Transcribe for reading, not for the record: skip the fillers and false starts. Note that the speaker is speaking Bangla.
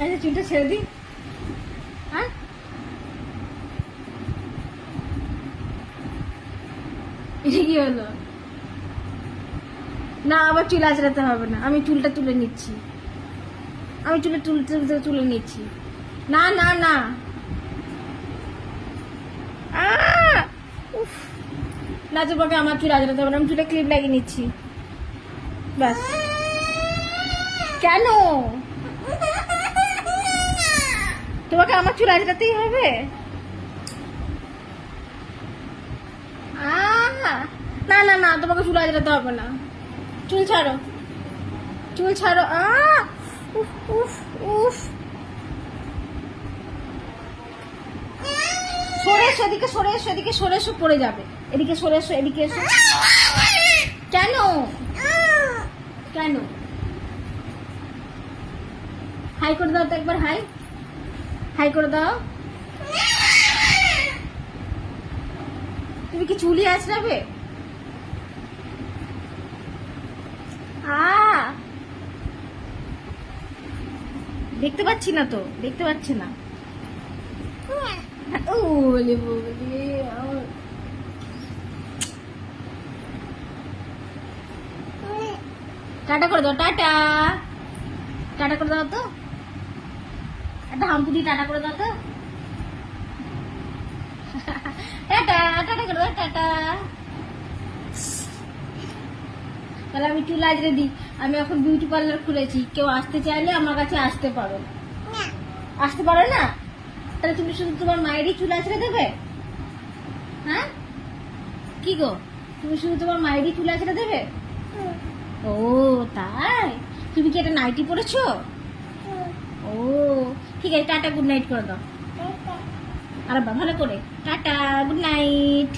আচ্ছা চুলটা ছেড়ে দিই। হ্যাঁ এটা কি হলো? না আবার চুল আঁচড়াতে হবে না, আমি চুলটা তুলে নিচ্ছি, আমি চুলে তুলে নিচ্ছি। না না না উফ, না তোমাকে আমার চুল আঁচড়াতে হবে না, আমি চুলে ক্লিপ লাগিয়ে নিচ্ছি ব্যাস। কেন তোমাকে আমার চুল আঁচড়াতেই হবে? না না না তোমাকে চুল আঁচড়াতে হবে না, চুল ছাড়ো, চুল ছাড়ো। উফ উফ উফ, সরে এসো এদিকে, সরে এসো এদিকে, সরে এসো পড়ে যাবে, এদিকে সরে এসো, এদিকে এসো। কেন কেন? হাই করে দাও তো একবার, হাই হাই করে দাও। তুমি কি চুলি আঁচড়াবে? দেখতে পাচ্ছি না তো, দেখতে পাচ্ছি না। ও বলে বলে টাটা করে দাও, টাটা টাটা করে দাও তো, একটা হাম্পুটি টাটা করে দাও তো। টাটা টাটা করে দাও, টাটা। তাহলে আমি চুল আঁচড়ে দিই, আমি এখন বিউটি পার্লার খুলেছি, কেউ আসতে চাইলে আমার কাছে আসতে পারো। আসতে পারো না? তাহলে তুমি শুধু তোমার মায়েরই চুল আঁচড়ে দেবে? হ্যাঁ কি গো, তুমি শুধু তোমার মায়েরই চুল আঁচড়ে দেবে? ও তাই? তুমি কি একটা নাইটি পরেছো? ও ঠিক আছে, টাটা গুড নাইট করে দাও। আর ভালো করে টাটা গুড নাইট।